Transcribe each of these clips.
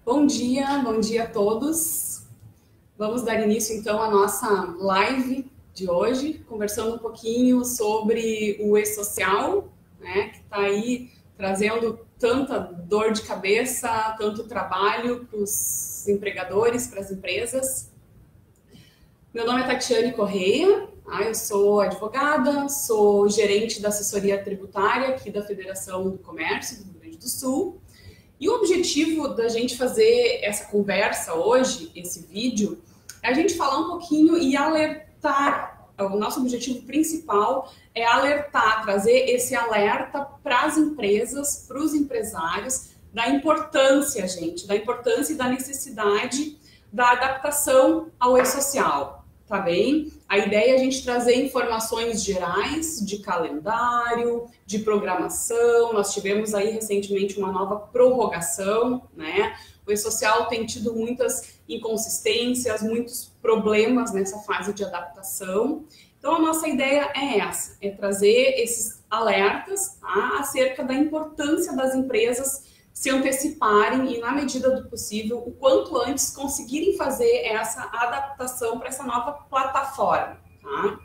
Bom dia a todos. Vamos dar início então à nossa live de hoje, conversando um pouquinho sobre o e-social, né, que está aí trazendo tanta dor de cabeça, tanto trabalho para os empregadores, para as empresas. Meu nome é Tatiane Correia, eu sou advogada, sou gerente da assessoria tributária aqui da Federação do Comércio do Rio Grande do Sul. E o objetivo da gente fazer essa conversa hoje, esse vídeo, é a gente falar um pouquinho e alertar. O nosso objetivo principal é alertar, trazer esse alerta para as empresas, para os empresários, da importância, gente, da importância e da necessidade da adaptação ao e-social. Tá bem? A ideia é a gente trazer informações gerais de calendário, de programação. Nós tivemos aí recentemente uma nova prorrogação, né? O e-social tem tido muitas inconsistências, muitos problemas nessa fase de adaptação. Então, a nossa ideia é essa, é trazer esses alertas, tá, acerca da importância das empresas se anteciparem e, na medida do possível, o quanto antes conseguirem fazer essa adaptação para essa nova plataforma. Tá?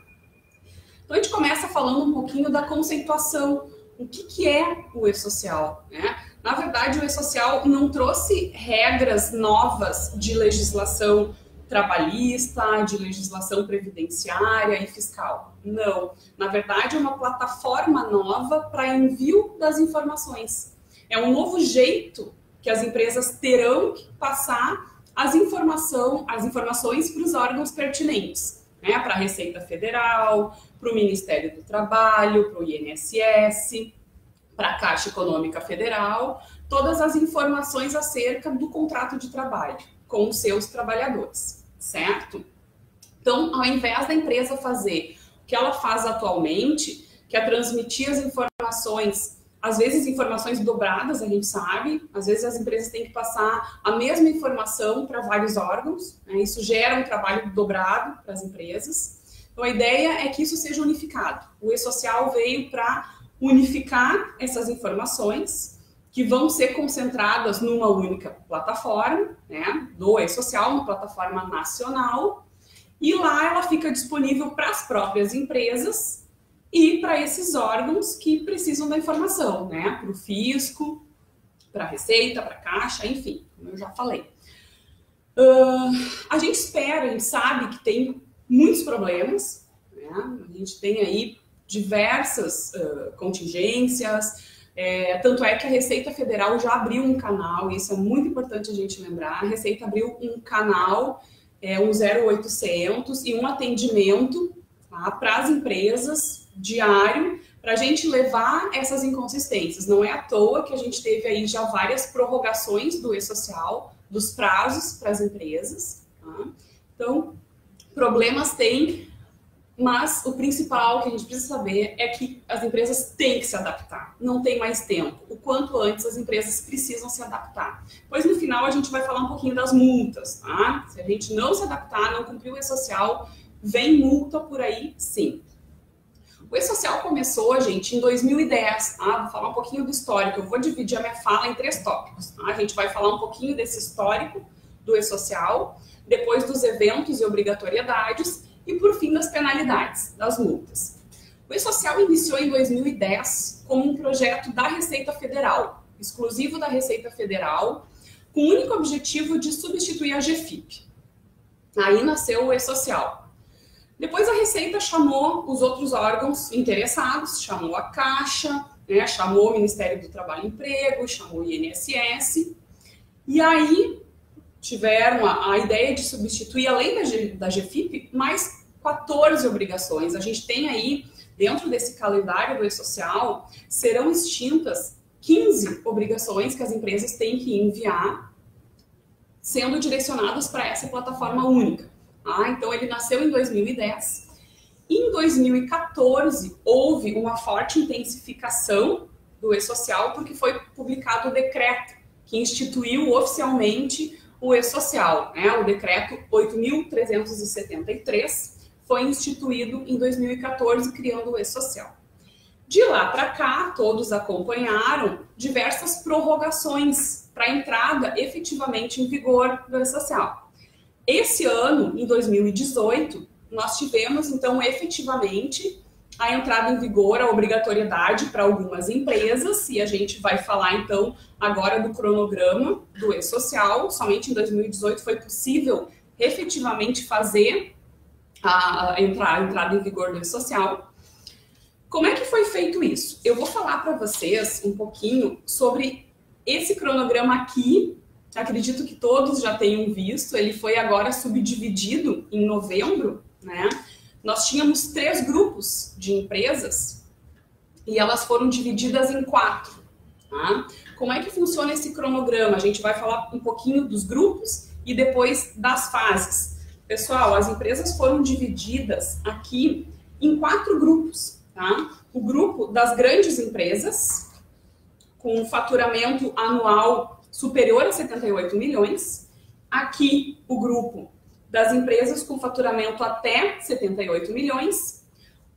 Então, a gente começa falando um pouquinho da conceituação. O que é o e-social? Né? Na verdade, o e-social não trouxe regras novas de legislação trabalhista, de legislação previdenciária e fiscal. Não. Na verdade, é uma plataforma nova para envio das informações. É um novo jeito que as empresas terão que passar as informações para os órgãos pertinentes, né? Para a Receita Federal, para o Ministério do Trabalho, para o INSS, para a Caixa Econômica Federal, todas as informações acerca do contrato de trabalho com os seus trabalhadores, certo? Então, ao invés da empresa fazer o que ela faz atualmente, que é transmitir as informações, às vezes informações dobradas, a gente sabe, às vezes as empresas têm que passar a mesma informação para vários órgãos, né? Isso gera um trabalho dobrado para as empresas. Então a ideia é que isso seja unificado. O e-social veio para unificar essas informações que vão ser concentradas numa única plataforma, né, do e-social, uma plataforma nacional, e lá ela fica disponível para as próprias empresas e para esses órgãos que precisam da informação, né? Para o fisco, para a Receita, para a Caixa, enfim, como eu já falei. A gente espera, a gente sabe que tem muitos problemas, né? A gente tem aí diversas contingências, tanto é que a Receita Federal já abriu um canal, e isso é muito importante a gente lembrar, a Receita abriu um canal, um 0800 e um atendimento, tá, para as empresas, diário, para a gente levar essas inconsistências. Não é à toa que a gente teve aí já várias prorrogações do e-social, dos prazos para as empresas. Tá? Então, problemas tem, mas o principal que a gente precisa saber é que as empresas têm que se adaptar. Não tem mais tempo. O quanto antes as empresas precisam se adaptar. Pois no final a gente vai falar um pouquinho das multas. Tá? Se a gente não se adaptar, não cumprir o e-social, vem multa por aí, sim. O e-social começou, gente, em 2010, tá? Vou falar um pouquinho do histórico, eu vou dividir a minha fala em 3 tópicos, tá? A gente vai falar um pouquinho desse histórico do e-social, depois dos eventos e obrigatoriedades e, por fim, das penalidades, das multas. O e-social iniciou em 2010 como um projeto da Receita Federal, exclusivo da Receita Federal, com o único objetivo de substituir a GFIP. Aí nasceu o e-social. Depois a Receita chamou os outros órgãos interessados, chamou a Caixa, né, chamou o Ministério do Trabalho e Emprego, chamou o INSS, e aí tiveram a ideia de substituir, além da GFIP, mais 14 obrigações. A gente tem aí, dentro desse calendário do e-social, serão extintas 15 obrigações que as empresas têm que enviar, sendo direcionadas para essa plataforma única. Então, ele nasceu em 2010. Em 2014, houve uma forte intensificação do e-social, porque foi publicado o decreto que instituiu oficialmente o e-social. Né? O decreto 8.373 foi instituído em 2014, criando o e-social. De lá para cá, todos acompanharam diversas prorrogações para a entrada efetivamente em vigor do E-Social. Esse ano, em 2018, nós tivemos, então, efetivamente, a entrada em vigor, a obrigatoriedade para algumas empresas, e a gente vai falar, então, agora do cronograma do E-Social. Somente em 2018 foi possível efetivamente fazer a entrada em vigor do E-Social. Como é que foi feito isso? Eu vou falar para vocês um pouquinho sobre esse cronograma aqui. Acredito que todos já tenham visto, ele foi agora subdividido em novembro, né? Nós tínhamos 3 grupos de empresas e elas foram divididas em 4. Tá? Como é que funciona esse cronograma? A gente vai falar um pouquinho dos grupos e depois das fases. Pessoal, as empresas foram divididas aqui em 4 grupos. Tá? O grupo das grandes empresas, com faturamento anual superior a 78 milhões. Aqui, o grupo das empresas com faturamento até 78 milhões.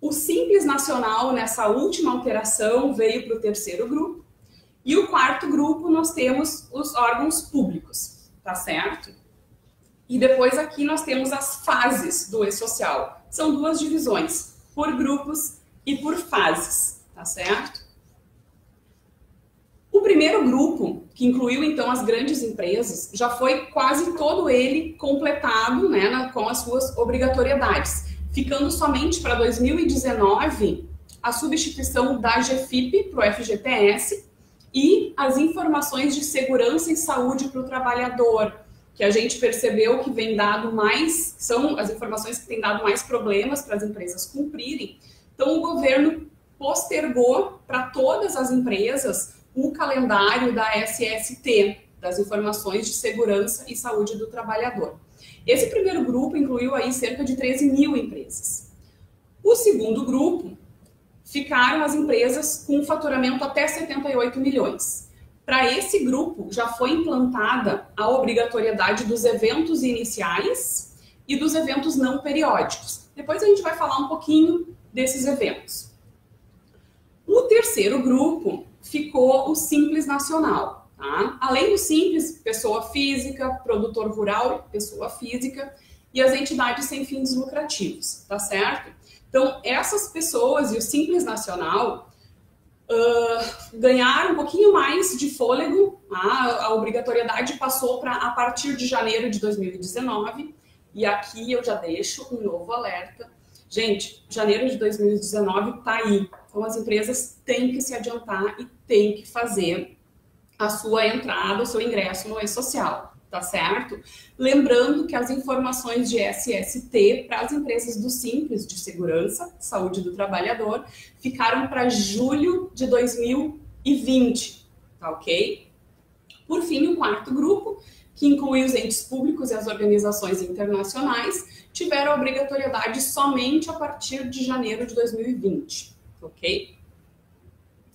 O Simples Nacional, nessa última alteração, veio para o 3º grupo. E o 4º grupo, nós temos os órgãos públicos, tá certo? E depois aqui nós temos as fases do E-Social. São 2 divisões, por grupos e por fases, tá certo? O primeiro grupo, que incluiu então as grandes empresas, já foi quase todo ele completado, né, com as suas obrigatoriedades, ficando somente para 2019 a substituição da GFIP para o FGTS e as informações de segurança e saúde para o trabalhador, que a gente percebeu que vem dado mais, são as informações que têm dado mais problemas para as empresas cumprirem. Então o governo postergou para todas as empresas o calendário da SST, das informações de segurança e saúde do trabalhador. Esse primeiro grupo incluiu aí cerca de 13 mil empresas. O segundo grupo ficaram as empresas com faturamento até 78 milhões. Para esse grupo já foi implantada a obrigatoriedade dos eventos iniciais e dos eventos não periódicos. Depois a gente vai falar um pouquinho desses eventos. O terceiro grupo ficou o Simples Nacional. Tá? Além do Simples, pessoa física, produtor rural, pessoa física, e as entidades sem fins lucrativos, tá certo? Então, essas pessoas e o Simples Nacional ganharam um pouquinho mais de fôlego. Tá? A obrigatoriedade passou para a partir de janeiro de 2019, e aqui eu já deixo um novo alerta. Gente, janeiro de 2019 está aí. Então, as empresas têm que se adiantar e têm que fazer a sua entrada, o seu ingresso no E-Social, tá certo? Lembrando que as informações de SST para as empresas do Simples, de segurança, saúde do trabalhador, ficaram para julho de 2020, tá ok? Por fim, o 4º grupo, que inclui os entes públicos e as organizações internacionais, tiveram a obrigatoriedade somente a partir de janeiro de 2020. Ok?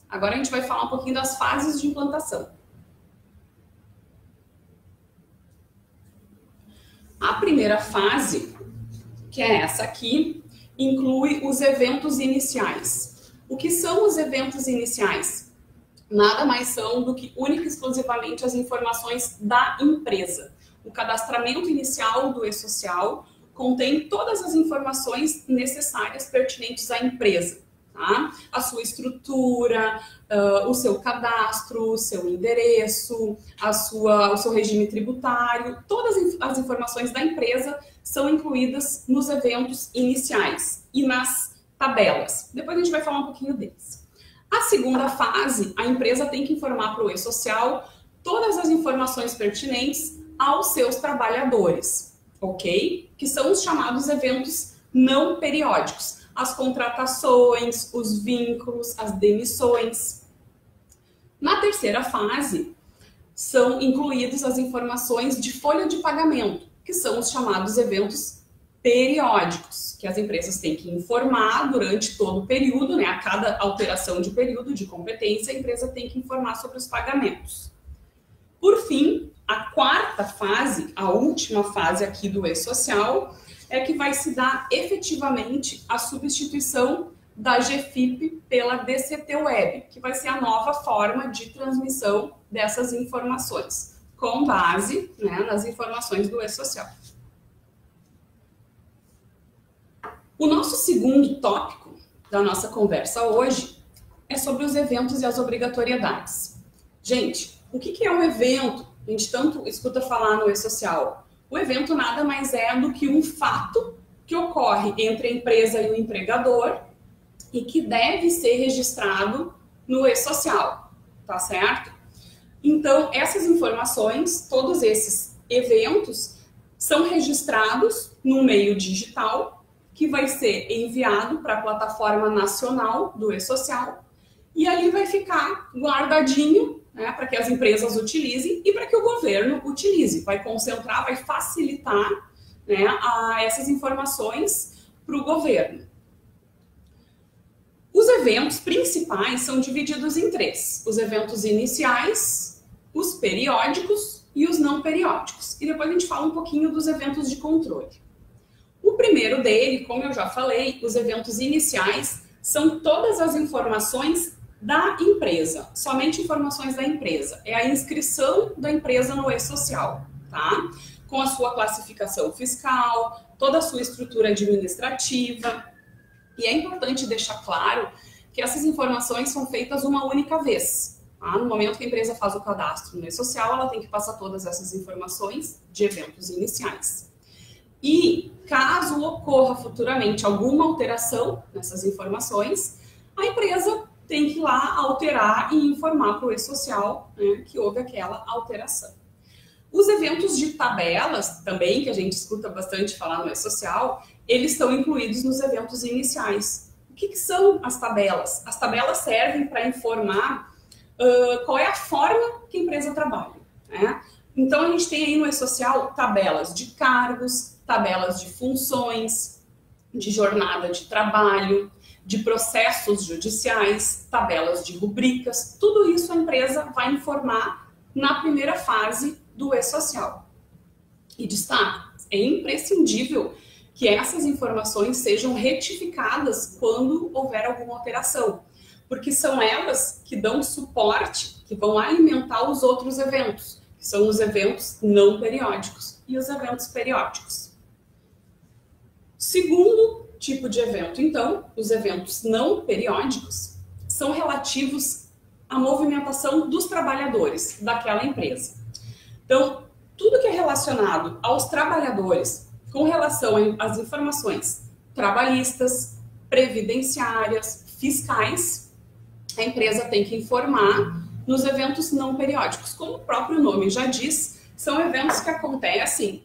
Agora a gente vai falar um pouquinho das fases de implantação. A primeira fase, que é essa aqui, inclui os eventos iniciais. O que são os eventos iniciais? Nada mais são do que única e exclusivamente as informações da empresa. O cadastramento inicial do E-Social contém todas as informações necessárias pertinentes à empresa. Tá? A sua estrutura, o seu cadastro, o seu endereço, o seu regime tributário, todas as informações da empresa são incluídas nos eventos iniciais e nas tabelas. Depois a gente vai falar um pouquinho deles. A segunda fase, a empresa tem que informar para o E-Social todas as informações pertinentes aos seus trabalhadores, ok? Que são os chamados eventos não periódicos. As contratações, os vínculos, as demissões. Na terceira fase, são incluídas as informações de folha de pagamento, que são os chamados eventos periódicos, que as empresas têm que informar durante todo o período, né? A cada alteração de período de competência, a empresa tem que informar sobre os pagamentos. Por fim, a quarta fase, a última fase aqui do E-Social, é que vai se dar efetivamente a substituição da GFIP pela DCT Web, que vai ser a nova forma de transmissão dessas informações, com base, né, nas informações do E-Social. O nosso segundo tópico da nossa conversa hoje é sobre os eventos e as obrigatoriedades. Gente, o que é um evento? A gente tanto escuta falar no E-Social. O evento nada mais é do que um fato que ocorre entre a empresa e o empregador e que deve ser registrado no E-Social, tá certo? Então, essas informações, todos esses eventos, são registrados no meio digital, que vai ser enviado para a plataforma nacional do E-Social, e ali vai ficar guardadinho, né, para que as empresas utilizem e para que o governo utilize. Vai concentrar, vai facilitar, né, essas informações para o governo. Os eventos principais são divididos em três: os eventos iniciais, os periódicos e os não periódicos. E depois a gente fala um pouquinho dos eventos de controle. O primeiro dele, como eu já falei, os eventos iniciais são todas as informações da empresa, somente informações da empresa. É a inscrição da empresa no E-Social, tá? Com a sua classificação fiscal, toda a sua estrutura administrativa. E é importante deixar claro que essas informações são feitas uma única vez. Tá? No momento que a empresa faz o cadastro no E-Social, ela tem que passar todas essas informações de eventos iniciais. E caso ocorra futuramente alguma alteração nessas informações, a empresa tem que ir lá alterar e informar para o E-Social, né, que houve aquela alteração. Os eventos de tabelas, também, que a gente escuta bastante falar no E-Social, eles estão incluídos nos eventos iniciais. O que são as tabelas? As tabelas servem para informar qual é a forma que a empresa trabalha, né? Então, a gente tem aí no E-Social tabelas de cargos, tabelas de funções, de jornada de trabalho, de processos judiciais, tabelas de rubricas. Tudo isso a empresa vai informar na primeira fase do E-Social. E destaque, é imprescindível que essas informações sejam retificadas quando houver alguma alteração, porque são elas que dão suporte, que vão alimentar os outros eventos, que são os eventos não periódicos e os eventos periódicos. Segundo tipo de evento, então, os eventos não periódicos são relativos à movimentação dos trabalhadores daquela empresa. Então, tudo que é relacionado aos trabalhadores com relação às informações trabalhistas, previdenciárias, fiscais, a empresa tem que informar nos eventos não periódicos. Como o próprio nome já diz, são eventos que acontecem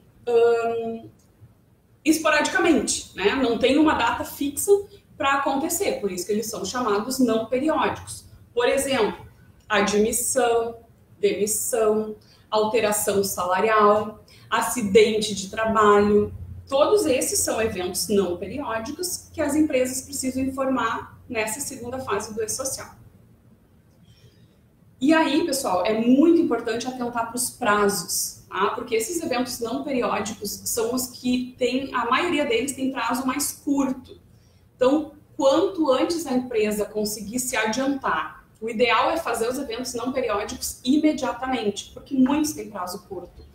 esporadicamente, né? Não tem uma data fixa para acontecer, por isso que eles são chamados não periódicos. Por exemplo, admissão, demissão, alteração salarial, acidente de trabalho. Todos esses são eventos não periódicos que as empresas precisam informar nessa segunda fase do E-Social. E aí, pessoal, é muito importante atentar para os prazos, tá? Porque esses eventos não periódicos são os que têm, a maioria deles tem prazo mais curto. Então, quanto antes a empresa conseguir se adiantar, o ideal é fazer os eventos não periódicos imediatamente, porque muitos têm prazo curto.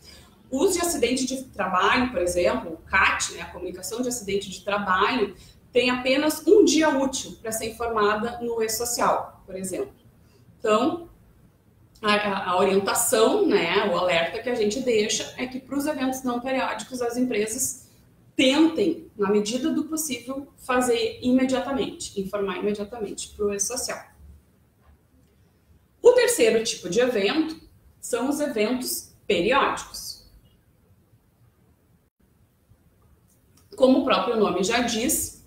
O uso de acidente de trabalho, por exemplo, o CAT, né, a comunicação de acidente de trabalho, tem apenas um dia útil para ser informada no E-Social, por exemplo. Então, a orientação, né, o alerta que a gente deixa é que para os eventos não periódicos as empresas tentem, na medida do possível, fazer imediatamente, informar imediatamente para o E-Social. O terceiro tipo de evento são os eventos periódicos. Como o próprio nome já diz,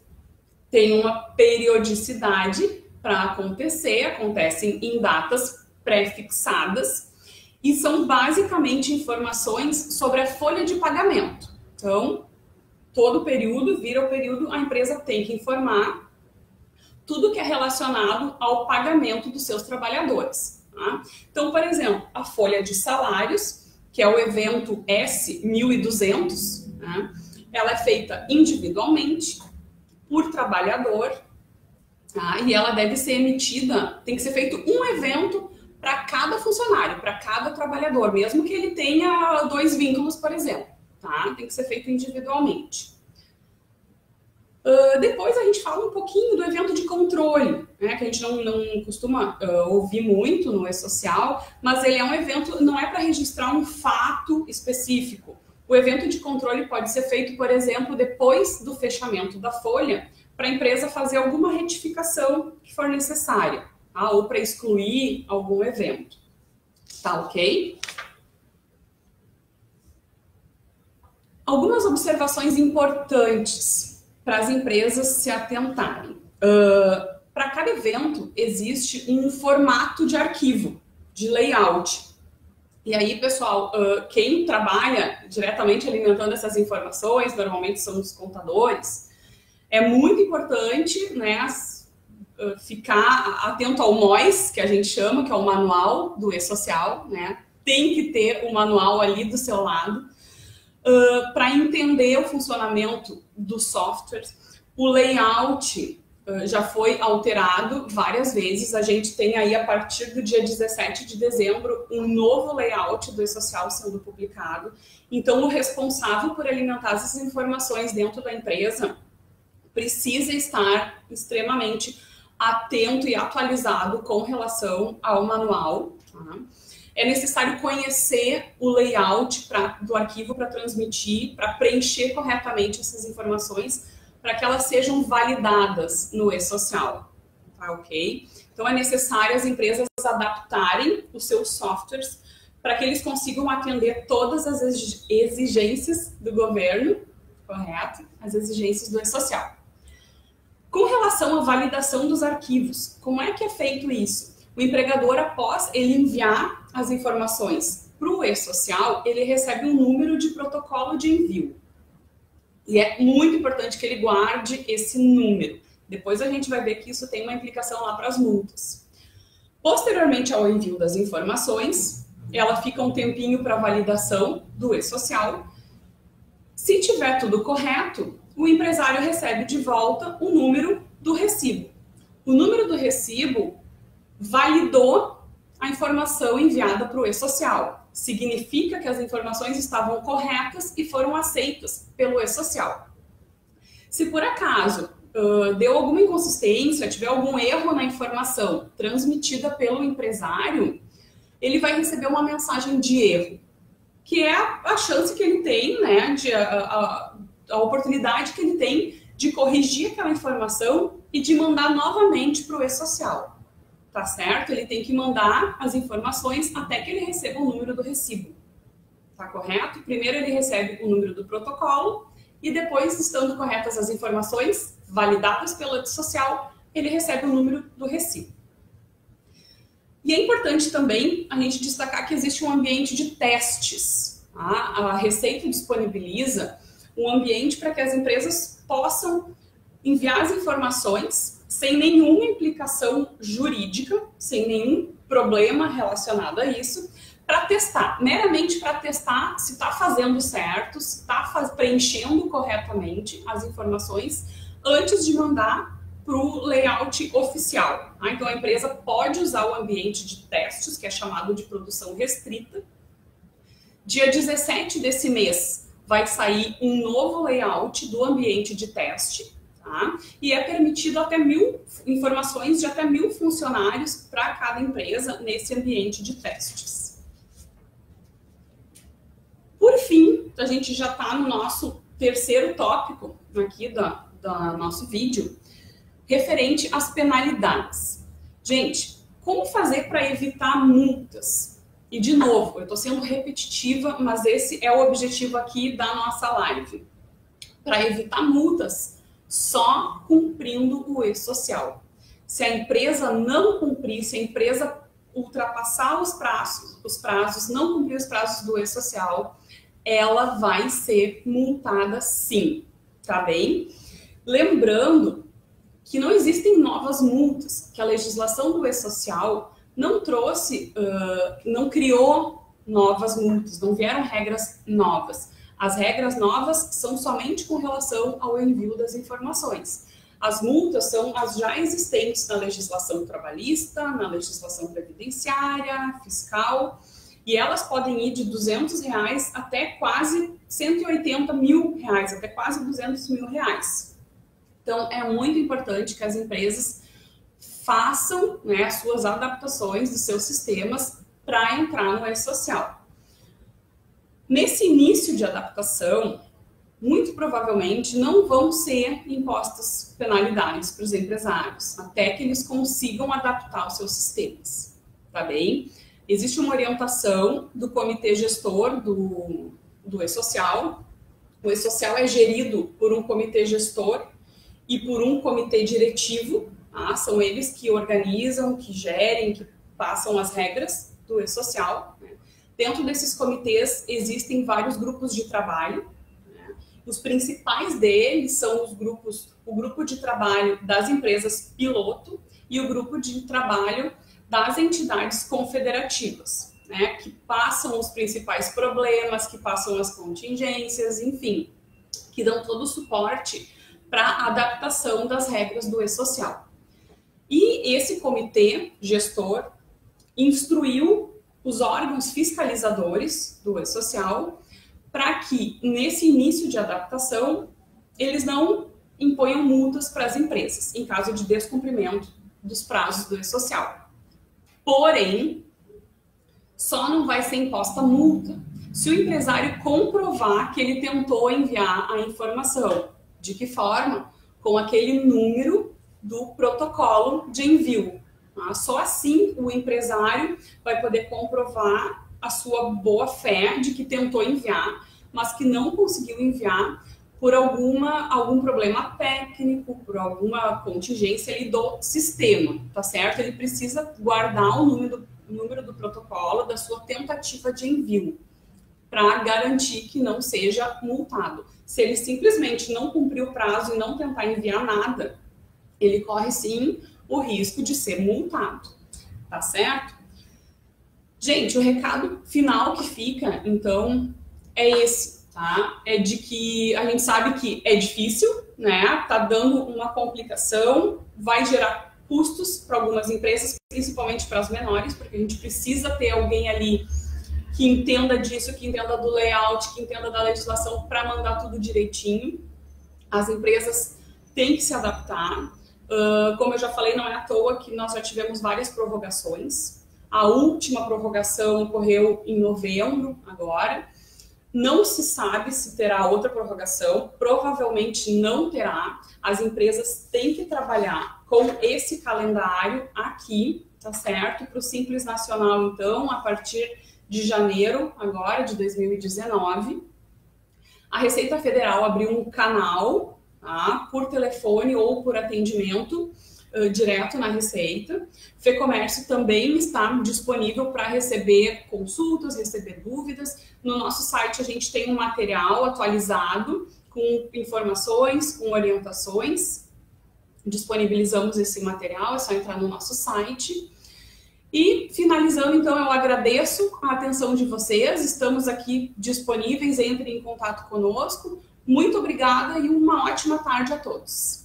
tem uma periodicidade para acontecer, acontecem em datas pré-fixadas e são basicamente informações sobre a folha de pagamento. Então, todo período, vira o período, a empresa tem que informar tudo que é relacionado ao pagamento dos seus trabalhadores. Tá? Então, por exemplo, a folha de salários, que é o evento S1200, né? Ela é feita individualmente, por trabalhador, tá? E ela deve ser emitida, tem que ser feito um evento para cada funcionário, para cada trabalhador, mesmo que ele tenha 2 vínculos, por exemplo, tá? Tem que ser feito individualmente. Depois a gente fala um pouquinho do evento de controle, né, que a gente não costuma ouvir muito no E-Social, mas ele é um evento, não é para registrar um fato específico. O evento de controle pode ser feito, por exemplo, depois do fechamento da folha, para a empresa fazer alguma retificação que for necessária, tá? Ou para excluir algum evento. Tá ok? Algumas observações importantes para as empresas se atentarem. Para cada evento, existe um formato de arquivo, de layout. E aí, pessoal, quem trabalha diretamente alimentando essas informações, normalmente são os contadores, é muito importante, né, ficar atento ao MOIS, que a gente chama, que é o manual do E-Social, né? Tem que ter o manual ali do seu lado, para entender o funcionamento do software. O layout já foi alterado várias vezes. A gente tem aí, a partir do dia 17 de dezembro, um novo layout do E-Social sendo publicado. Então, o responsável por alimentar essas informações dentro da empresa precisa estar extremamente atento e atualizado com relação ao manual, tá? É necessário conhecer o layout do arquivo para transmitir, para preencher corretamente essas informações, para que elas sejam validadas no E-Social, tá ok? Então é necessário as empresas adaptarem os seus softwares para que eles consigam atender todas as exigências do governo, correto? As exigências do E-Social. Com relação à validação dos arquivos, como é que é feito isso? O empregador, após ele enviar as informações para o E-Social, ele recebe um número de protocolo de envio. E é muito importante que ele guarde esse número. Depois a gente vai ver que isso tem uma implicação lá para as multas. Posteriormente ao envio das informações, ela fica um tempinho para validação do E-Social. Se tiver tudo correto, o empresário recebe de volta o número do recibo. O número do recibo validou a informação enviada para o E-Social. Significa que as informações estavam corretas e foram aceitas pelo E-Social. Se por acaso deu alguma inconsistência, tiver algum erro na informação transmitida pelo empresário, ele vai receber uma mensagem de erro, que é a chance que ele tem, né, a oportunidade que ele tem de corrigir aquela informação e de mandar novamente para o E-Social. Tá certo? Ele tem que mandar as informações até que ele receba o número do recibo. Tá correto? Primeiro ele recebe o número do protocolo e depois, estando corretas as informações validadas pelo E-Social, ele recebe o número do recibo. E é importante também a gente destacar que existe um ambiente de testes. Tá? A Receita disponibiliza um ambiente para que as empresas possam enviar as informações sem nenhuma implicação jurídica, sem nenhum problema relacionado a isso, para testar, meramente para testar se está fazendo certo, se está preenchendo corretamente as informações antes de mandar para o layout oficial. Tá? Então a empresa pode usar o ambiente de testes, que é chamado de produção restrita. Dia 17 desse mês vai sair um novo layout do ambiente de teste. Tá? E é permitido até 1000 informações de até 1000 funcionários para cada empresa nesse ambiente de testes. Por fim, a gente já está no nosso terceiro tópico aqui do nosso vídeo, referente às penalidades. Gente, como fazer para evitar multas? E de novo, eu estou sendo repetitiva, mas esse é o objetivo aqui da nossa live. Para evitar multas, só cumprindo o E-Social. Se a empresa não cumprir, se a empresa ultrapassar os prazos, não cumprir os prazos do E-Social, ela vai ser multada sim, tá bem? Lembrando que não existem novas multas, que a legislação do E-Social não trouxe, não criou novas multas, não vieram regras novas. As regras novas são somente com relação ao envio das informações. As multas são as já existentes na legislação trabalhista, na legislação previdenciária, fiscal, e elas podem ir de R$200 até quase R$180 mil, até quase R$200 mil. Então, é muito importante que as empresas façam, né, as suas adaptações dos seus sistemas para entrar no E-Social. Nesse início de adaptação, muito provavelmente não vão ser impostas penalidades para os empresários, até que eles consigam adaptar os seus sistemas, tá bem? Existe uma orientação do comitê gestor do E-Social. O E-Social é gerido por um comitê gestor e por um comitê diretivo, tá? São eles que organizam, que gerem, que passam as regras do E-Social, né? Dentro desses comitês existem vários grupos de trabalho, né? Os principais deles são o grupo de trabalho das empresas piloto e o grupo de trabalho das entidades confederativas, né? Que passam os principais problemas, que passam as contingências, enfim, que dão todo o suporte para a adaptação das regras do E-Social. E esse comitê gestor instruiu os órgãos fiscalizadores do E-Social para que, nesse início de adaptação, eles não imponham multas para as empresas, em caso de descumprimento dos prazos do E-Social. Porém, só não vai ser imposta multa se o empresário comprovar que ele tentou enviar a informação. De que forma? Com aquele número do protocolo de envio. Só assim o empresário vai poder comprovar a sua boa-fé de que tentou enviar, mas que não conseguiu enviar por algum problema técnico, por alguma contingência ali do sistema, tá certo? Ele precisa guardar o número do protocolo da sua tentativa de envio, para garantir que não seja multado. Se ele simplesmente não cumprir o prazo e não tentar enviar nada, ele corre sim o risco de ser multado, tá certo? Gente, o recado final que fica, então, é esse, tá? É de que a gente sabe que é difícil, né? Tá dando uma complicação, vai gerar custos para algumas empresas, principalmente para as menores, porque a gente precisa ter alguém ali que entenda disso, que entenda do layout, que entenda da legislação para mandar tudo direitinho. As empresas têm que se adaptar. Como eu já falei, não é à toa que nós já tivemos várias prorrogações. A última prorrogação ocorreu em novembro, agora. Não se sabe se terá outra prorrogação, provavelmente não terá. As empresas têm que trabalhar com esse calendário aqui, tá certo? Para o Simples Nacional, então, a partir de janeiro, agora, de 2019. A Receita Federal abriu um canal, tá, por telefone ou por atendimento direto na Receita. FEComércio também está disponível para receber consultas, receber dúvidas. No nosso site a gente tem um material atualizado com informações, com orientações. Disponibilizamos esse material, é só entrar no nosso site. E, finalizando, então, eu agradeço a atenção de vocês. Estamos aqui disponíveis, entrem em contato conosco. Muito obrigada e uma ótima tarde a todos.